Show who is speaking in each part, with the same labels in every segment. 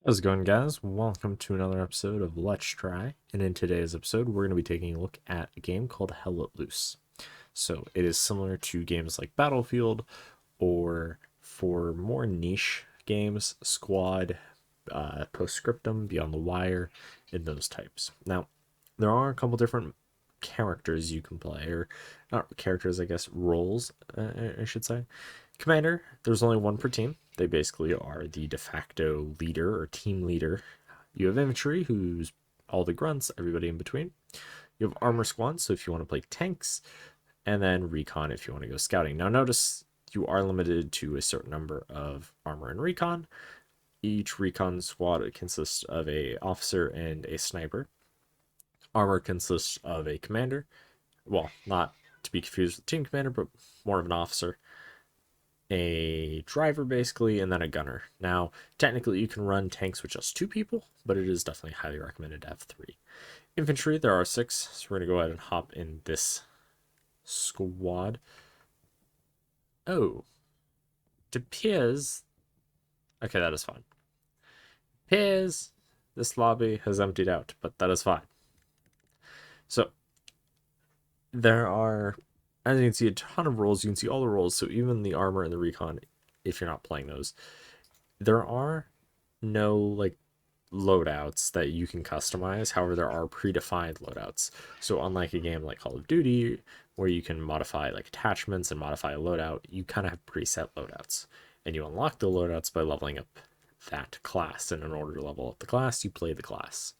Speaker 1: How's it going, guys? Welcome to another episode of Let's Try. And in today's episode, we're going to be taking a look at a game called Hell Let Loose. So it is similar to games like Battlefield, or for more niche games, Squad, Postscriptum, Beyond the Wire, and those types. Now, there are a couple different characters you can play, or not characters, I guess, roles, I should say. Commander, there's only one per team. They basically are the de facto leader or team leader. You have infantry, who's all the grunts, everybody in between. You have armor squad, so if you want to play tanks, and then recon if you want to go scouting. Now notice you are limited to a certain number of armor and recon. Each recon squad consists of a officer and a sniper. Armor consists of a commander. Well, not to be confused with team commander, but more of an officer, a driver basically, and then a gunner. Now, technically you can run tanks with just two people, but it is definitely highly recommended to have three. Infantry, there are six, so we're going to go ahead and hop in this squad. Oh, it appears... Okay, that is fine. It appears this lobby has emptied out, but that is fine. So, there are, as you can see, a ton of roles. You can see all the roles, so even the armor and the recon, if you're not playing those. There are no, loadouts that you can customize. However, there are predefined loadouts. So unlike a game like Call of Duty, where you can modify attachments and modify a loadout, you kind of have preset loadouts. And you unlock the loadouts by leveling up that class. And in order to level up the class, you play the class,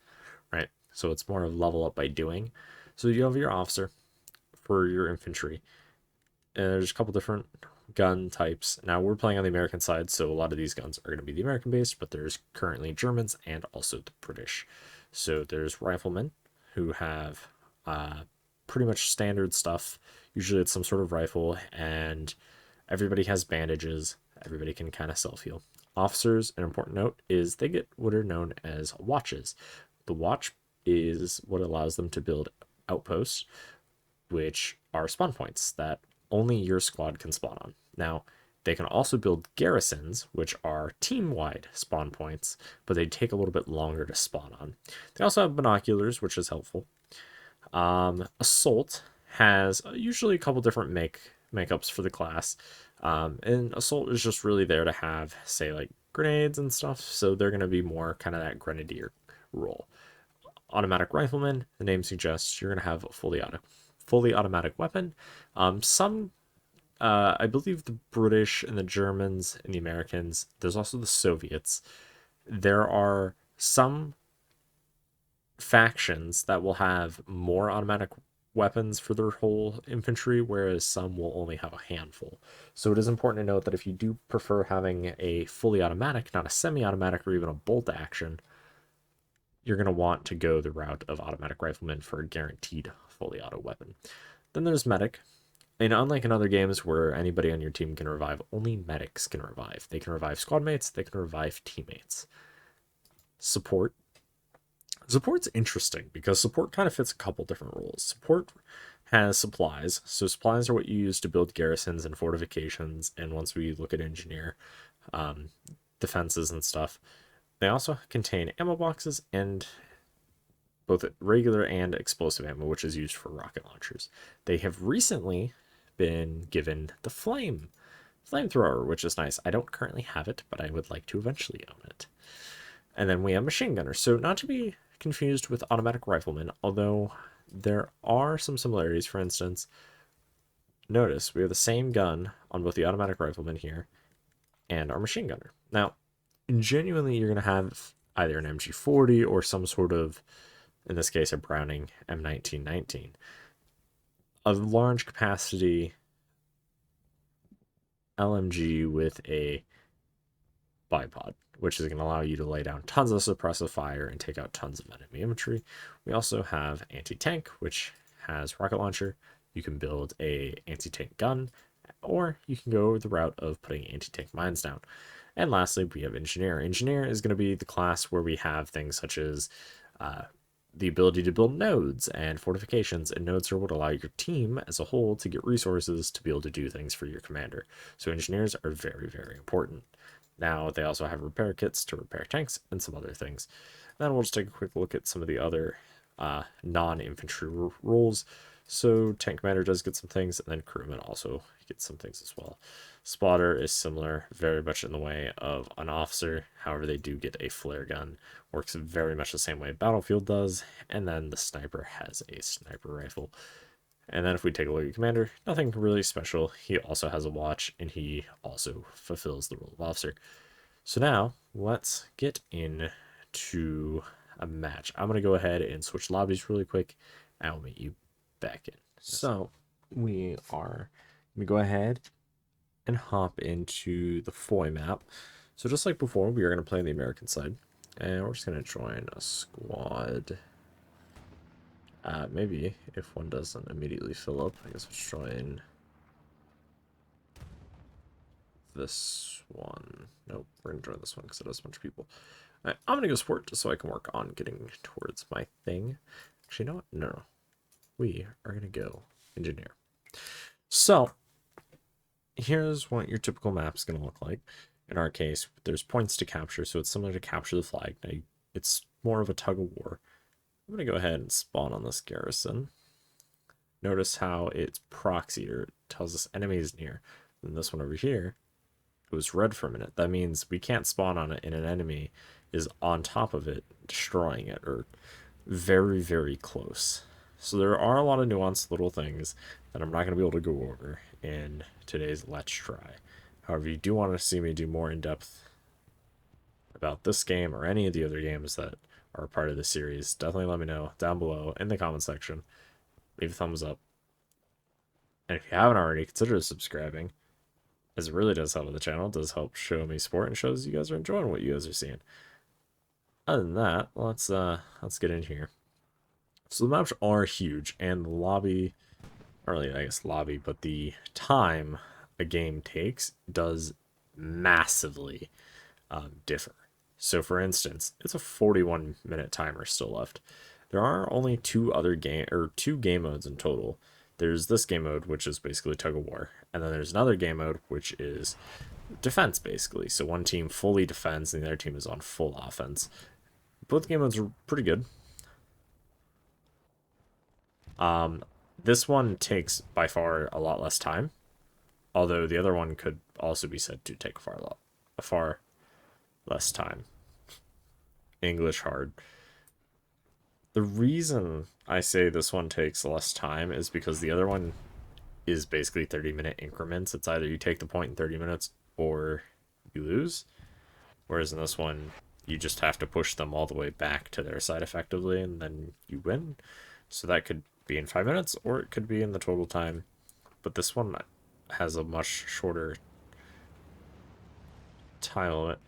Speaker 1: right? So it's more of level up by doing. So you have your officer for your infantry. And there's a couple different gun types. Now we're playing on the American side, so a lot of these guns are going to be the American based, but there's currently Germans and also the British. So there's riflemen who have pretty much standard stuff. Usually it's some sort of rifle, and everybody has bandages. Everybody can kind of self-heal. Officers, an important note, is they get what are known as watches. The watch is what allows them to build outposts, which are spawn points that only your squad can spawn on. Now, they can also build garrisons, which are team-wide spawn points, but they take a little bit longer to spawn on. They also have binoculars, which is helpful. Assault has usually a couple different makeups for the class. And Assault is just really there to have, say, grenades and stuff, so they're going to be more kind of that grenadier role. Automatic Rifleman, the name suggests you're going to have a fully automatic weapon. I believe the British and the Germans and the Americans, there's also the Soviets. There are some factions that will have more automatic weapons for their whole infantry, whereas some will only have a handful. So it is important to note that if you do prefer having a fully automatic, not a semi-automatic or even a bolt action, you're going to want to go the route of automatic rifleman for a guaranteed fully auto weapon. Then there's medic. And unlike in other games where anybody on your team can revive, only medics can revive. They can revive squad mates, they can revive teammates. Support. Support's interesting because support kind of fits a couple different roles. Support has supplies. So supplies are what you use to build garrisons and fortifications. And once we look at engineer, defenses and stuff, they also contain ammo boxes and both regular and explosive ammo, which is used for rocket launchers. They have recently been given the flamethrower, which is nice. I don't currently have it, but I would like to eventually own it. And then we have machine gunners. So not to be confused with automatic riflemen, although there are some similarities. For instance, notice we have the same gun on both the automatic rifleman here and our machine gunner. Now, genuinely, you're going to have either an MG40 or some sort of, in this case, a Browning M1919. A large capacity LMG with a bipod, which is going to allow you to lay down tons of suppressive fire and take out tons of enemy infantry. We also have anti-tank, which has rocket launcher. You can build a anti-tank gun, or you can go the route of putting anti-tank mines down. And lastly, we have engineer. Engineer is going to be the class where we have things such as the ability to build nodes and fortifications, and nodes are what allow your team as a whole to get resources to be able to do things for your commander. So engineers are very, very important. Now they also have repair kits to repair tanks and some other things. Then we'll just take a quick look at some of the other non-infantry roles. So tank commander does get some things, and then crewman also gets some things as well. Spotter is similar, very much in the way of an officer. However, they do get a flare gun. Works very much the same way Battlefield does. And then the sniper has a sniper rifle. And then if we take a look at commander, nothing really special. He also has a watch, and he also fulfills the role of officer. So now let's get into a match. I'm going to go ahead and switch lobbies really quick. I'll meet you back in. So we are going to go ahead and hop into the Foy map. So just like before, we are going to play on the American side. And we're just going to join a squad. Maybe if one doesn't immediately fill up, I guess let's join this one. Nope, we're going to join this one because it has a bunch of people. I'm going to go sport just so I can work on getting towards my thing. Actually, you know what? No. We are going to go engineer. So, here's what your typical map is going to look like. In our case, there's points to capture, so it's similar to capture the flag. Now, it's more of a tug of war. I'm going to go ahead and spawn on this garrison. Notice how it's proxy, or it tells us enemies near. And this one over here, it was red for a minute. That means we can't spawn on it, and an enemy is on top of it, destroying it, or very, very close. So there are a lot of nuanced little things that I'm not going to be able to go over in today's Let's Try. However, you do want to see me do more in-depth about this game or any of the other games that are a part of the series, definitely let me know down below in the comment section. Leave a thumbs up. And if you haven't already, consider subscribing, as it really does help with the channel. It does help show me support and shows you guys are enjoying what you guys are seeing. Other than that, let's get in here. So the maps are huge, and the lobby, or really, I guess lobby, but the time a game takes does massively differ. So for instance, it's a 41-minute timer still left. There are only two game modes in total. There's this game mode, which is basically tug of war, and then there's another game mode, which is defense, basically. So one team fully defends, and the other team is on full offense. Both game modes are pretty good. This one takes by far a lot less time, although the other one could also be said to take far less time. English hard. The reason I say this one takes less time is because the other one is basically 30-minute increments. It's either you take the point in 30 minutes or you lose. Whereas in this one, you just have to push them all the way back to their side effectively, and then you win. So that could be in 5 minutes, or it could be in the total time. But this one has a much shorter time limit.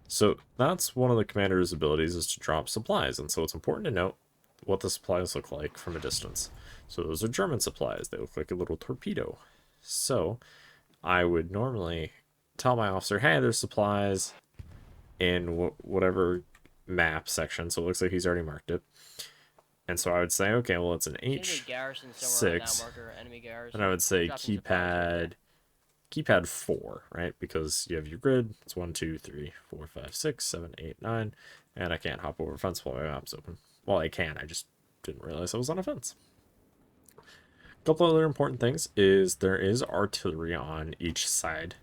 Speaker 1: So that's one of the commander's abilities, is to drop supplies. And so it's important to note what the supplies look like from a distance. So those are German supplies. They look like a little torpedo. So I would normally tell my officer, hey, there's supplies in whatever map section. So it looks like he's already marked it. And so I would say, okay, well, it's an H6. And I would say keypad 4, right? Because you have your grid. It's 1, 2, 3, 4, 5, 6, 7, 8, 9. And I can't hop over a fence while my map's open. Well, I can. I just didn't realize I was on a fence. A couple other important things is there is artillery on each side.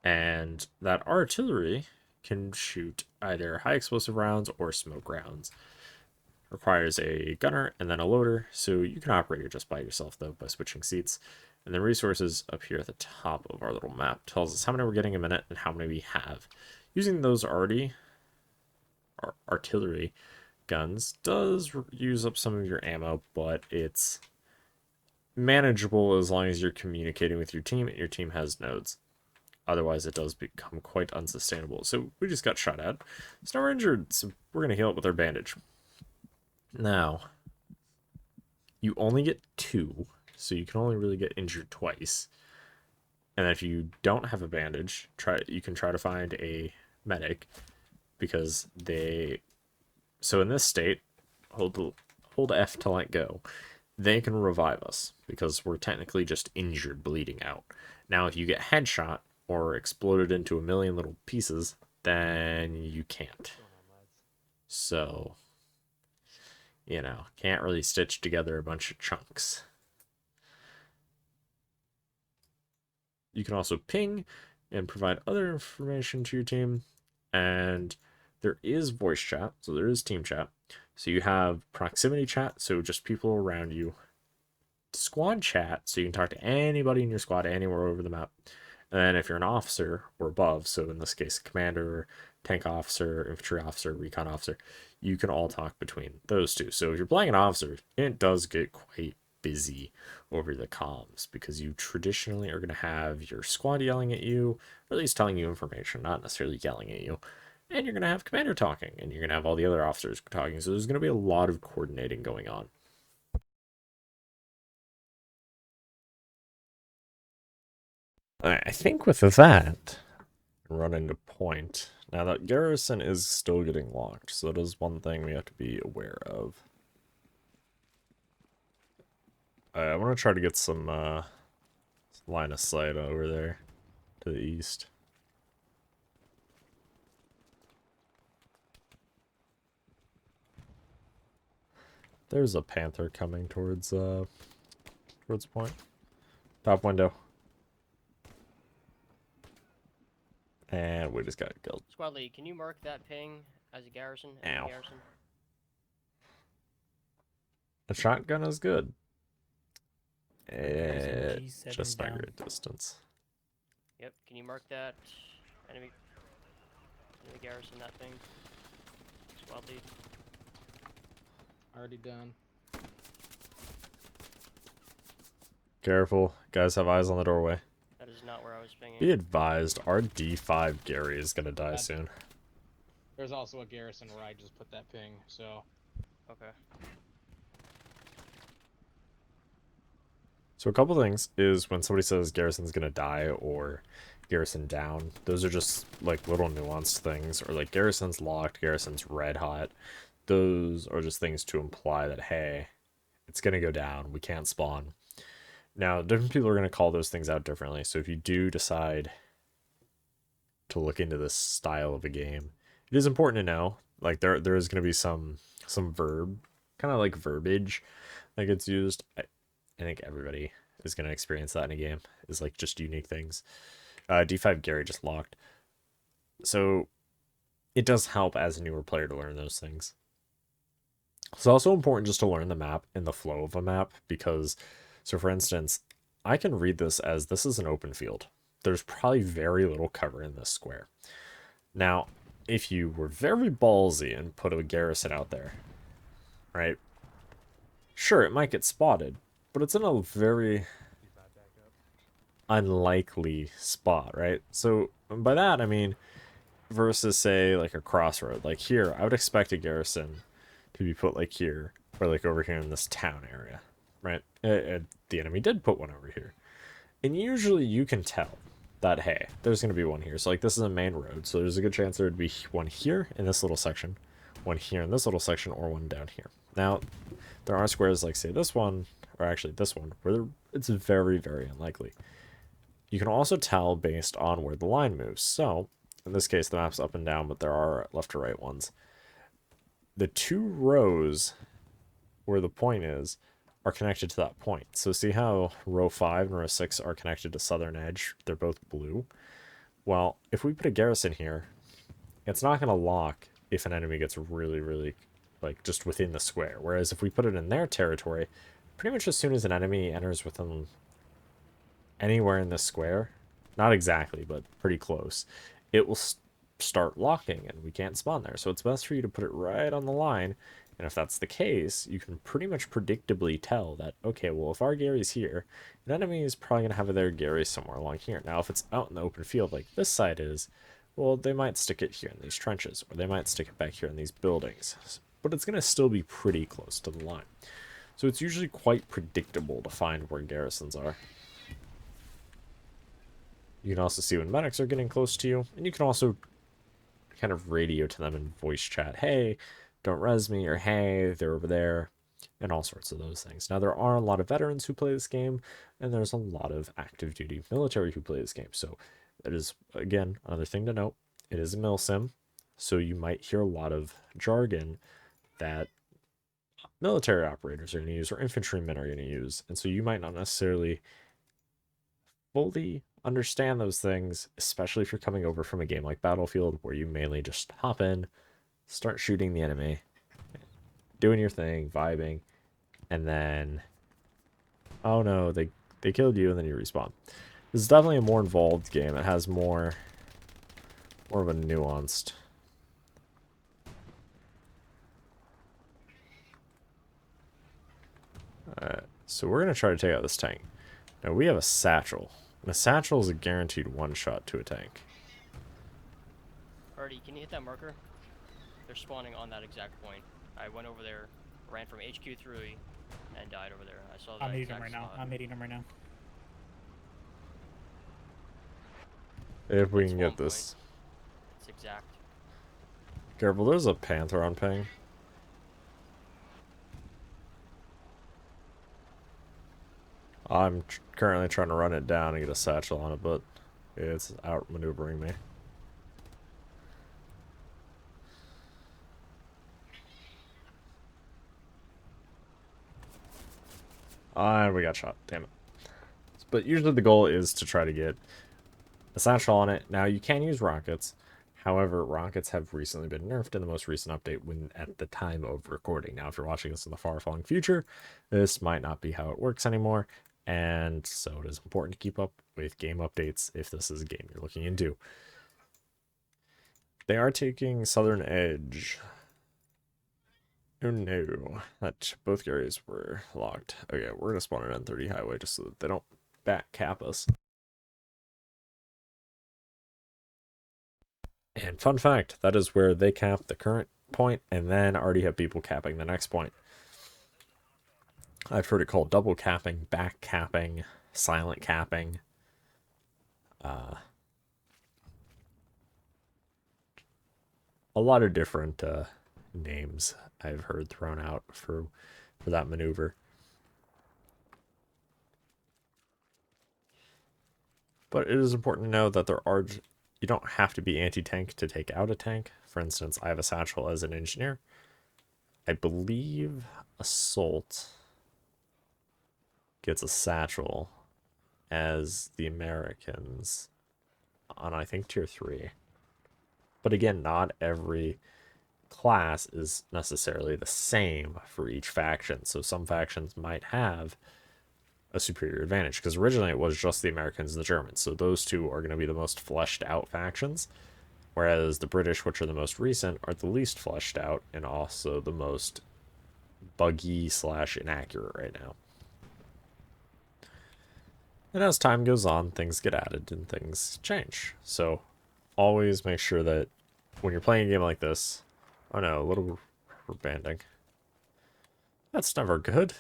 Speaker 1: And that artillery can shoot either high explosive rounds or smoke rounds. Requires a gunner and then a loader, so you can operate it just by yourself though by switching seats. And the resources up here at the top of our little map tells us how many we're getting a minute and how many we have. Using those artillery guns does use up some of your ammo, but it's manageable as long as you're communicating with your team and your team has nodes. Otherwise, it does become quite unsustainable. So we just got shot at. So now we're injured, so we're going to heal up with our bandage. Now, you only get 2, so you can only really get injured twice. And if you don't have a bandage, you can try to find a medic, because so in this state, hold F to let go. they can revive us because we're technically just injured, bleeding out. Now, if you get headshot or exploded into a million little pieces, then you can't. So, can't really stitch together a bunch of chunks. You can also ping and provide other information to your team. And there is voice chat, so there is team chat. So you have proximity chat, so just people around you. Squad chat, so you can talk to anybody in your squad anywhere over the map. And then if you're an officer or above, so in this case, commander, tank officer, infantry officer, recon officer, you can all talk between those two. So if you're playing an officer, it does get quite busy over the comms because you traditionally are going to have your squad yelling at you, or at least telling you information, not necessarily yelling at you. And you're going to have commander talking, and you're going to have all the other officers talking. So there's going to be a lot of coordinating going on. I think with that, run into point. Now that garrison is still getting locked, so that is one thing we have to be aware of. I want to try to get some line of sight over there to the east. There's a panther coming towards point. Top window. And we just got killed.
Speaker 2: Squad lead, can you mark that ping as a garrison?
Speaker 1: Ow.
Speaker 2: Garrison?
Speaker 1: A shotgun is good. Just not great distance.
Speaker 2: Yep, can you mark that enemy garrison, that thing? Squad lead.
Speaker 3: Already done.
Speaker 1: Careful. Guys have eyes on the doorway.
Speaker 2: That is not where I was pinging.
Speaker 1: Be advised, our D5 Gary is gonna die soon.
Speaker 3: There's also a garrison where I just put that ping, so...
Speaker 2: Okay.
Speaker 1: So a couple things is when somebody says garrison's gonna die or garrison down, those are just like little nuanced things, or like garrison's locked, garrison's red hot. Those are just things to imply that, hey, it's gonna go down, we can't spawn. Now, different people are gonna call those things out differently, so if you do decide to look into this style of a game, it is important to know, like there is gonna be some verb, kind of like verbiage that gets used. I think everybody is going to experience that in a game, is like just unique things. D5 Gary just locked. So it does help as a newer player to learn those things. It's also important just to learn the map and the flow of a map because, so for instance, I can read this as this is an open field. There's probably very little cover in this square. Now, if you were very ballsy and put a garrison out there, right? Sure, it might get spotted, but it's in a very unlikely spot, right? So by that, I mean, versus say like a crossroad, like here, I would expect a garrison to be put like here, or like over here in this town area, right? The enemy did put one over here. And usually you can tell that, hey, there's going to be one here. So like this is a main road, so there's a good chance there would be one here in this little section, one here in this little section, or one down here. Now, there are squares like, say, this one, or actually this one, where it's very, very unlikely. You can also tell based on where the line moves. So, in this case, the map's up and down, but there are left to right ones. The two rows where the point is are connected to that point. So see how row 5 and row 6 are connected to southern edge? They're both blue. Well, if we put a garrison here, it's not going to lock if an enemy gets really, really, like, just within the square. Whereas if we put it in their territory, pretty much as soon as an enemy enters within anywhere in this square, not exactly, but pretty close, it will start locking and we can't spawn there. So it's best for you to put it right on the line. And if that's the case, you can pretty much predictably tell that, okay, well, if our Gary's here, an enemy is probably going to have their Gary somewhere along here. Now, if it's out in the open field like this side is, well, they might stick it here in these trenches, or they might stick it back here in these buildings. But it's going to still be pretty close to the line. So it's usually quite predictable to find where garrisons are. You can also see when medics are getting close to you, and you can also kind of radio to them in voice chat, hey, don't res me, or hey, they're over there. and all sorts of those things. Now, there are a lot of veterans who play this game, and there's a lot of active duty military who play this game. So that is, again, another thing to note. It is a mil sim, so you might hear a lot of jargon that military operators are going to use or infantrymen are going to use. And so you might not necessarily fully understand those things, especially if you're coming over from a game like Battlefield, where you mainly just hop in, start shooting the enemy, doing your thing, vibing, and then, oh no, they killed you, and then you respawn. This is definitely a more involved game. It has more of a nuanced. Alright, so we're gonna try to take out this tank. Now we have a satchel. And a satchel is a guaranteed one shot to a tank.
Speaker 2: Artie, can you hit that marker? They're spawning on that exact point. I went over there, ran from HQ3, and died over there. I saw that
Speaker 4: I'm hitting
Speaker 2: exact
Speaker 4: him right now.
Speaker 2: spot.
Speaker 4: I'm hitting him right now.
Speaker 1: If we
Speaker 2: That's
Speaker 1: can
Speaker 2: one
Speaker 1: get this.
Speaker 2: It's exact.
Speaker 1: Careful, there's a panther on ping. I'm currently trying to run it down and get a satchel on it, but it's outmaneuvering me. And we got shot. Damn it. But usually the goal is to try to get a satchel on it. Now, you can use rockets. However, rockets have recently been nerfed in the most recent update when at the time of recording. Now, if you're watching this in the far-flung future, this might not be how it works anymore. And so it is important to keep up with game updates if this is a game you're looking into. They are taking Southern Edge. Oh no, that both areas were locked. Okay, we're gonna spawn an N30 highway just so that they don't back cap us. And fun fact, that is where they cap the current point and then already have people capping the next point. I've heard it called double capping, back capping, silent capping. A lot of different names I've heard thrown out for that maneuver. But it is important to know that you don't have to be anti-tank to take out a tank. For instance, I have a satchel as an engineer. I believe Assault gets a satchel as the Americans on, I think, tier 3. But again, not every class is necessarily the same for each faction. So some factions might have a superior advantage, because originally it was just the Americans and the Germans. So those two are going to be the most fleshed out factions, whereas the British, which are the most recent, are the least fleshed out and also the most buggy / inaccurate right now. And as time goes on, things get added and things change. So always make sure that when you're playing a game like this, oh no, a little rubber banding. That's never good.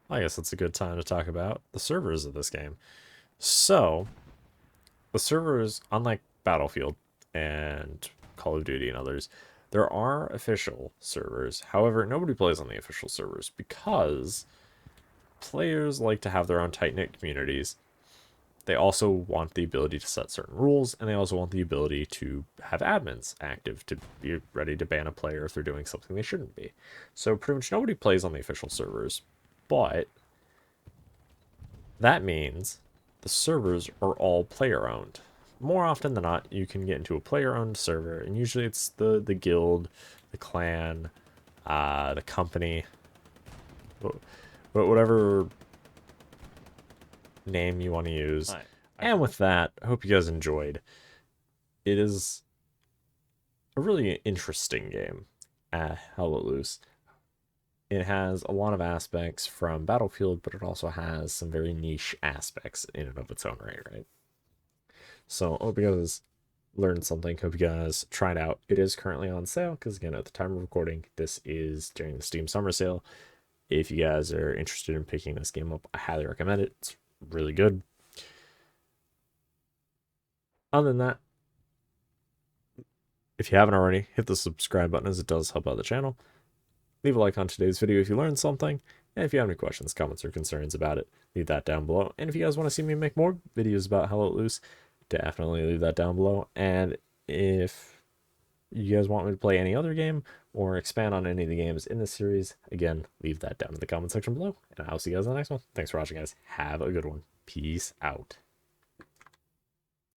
Speaker 1: I guess it's a good time to talk about the servers of this game. So, the servers, unlike Battlefield and Call of Duty and others, there are official servers. However, nobody plays on the official servers because players like to have their own tight-knit communities. They also want the ability to set certain rules, and they also want the ability to have admins active to be ready to ban a player if they're doing something they shouldn't be. So pretty much nobody plays on the official servers, but that means the servers are all player-owned. More often than not, you can get into a player-owned server, and usually it's the guild, the clan, the company, but whatever name you want to use. And with that, I hope you guys enjoyed. It is a really interesting game, Hell Let Loose. It has a lot of aspects from Battlefield, but it also has some very niche aspects in and of its own right? So I hope you guys learned something. Hope you guys try it out. It is currently on sale because, again, at the time of recording, this is during the Steam Summer Sale. If you guys are interested in picking this game up, I highly recommend it. It's really good. Other than that, if you haven't already, hit the subscribe button as it does help out the channel. Leave a like on today's video if you learned something, and if you have any questions, comments, or concerns about it, leave that down below. And if you guys want to see me make more videos about How Let Loose, definitely leave that down below. And if you guys want me to play any other game or expand on any of the games in this series, again, leave that down in the comment section below. And I'll see you guys in the next one. Thanks for watching, guys. Have a good one. Peace out.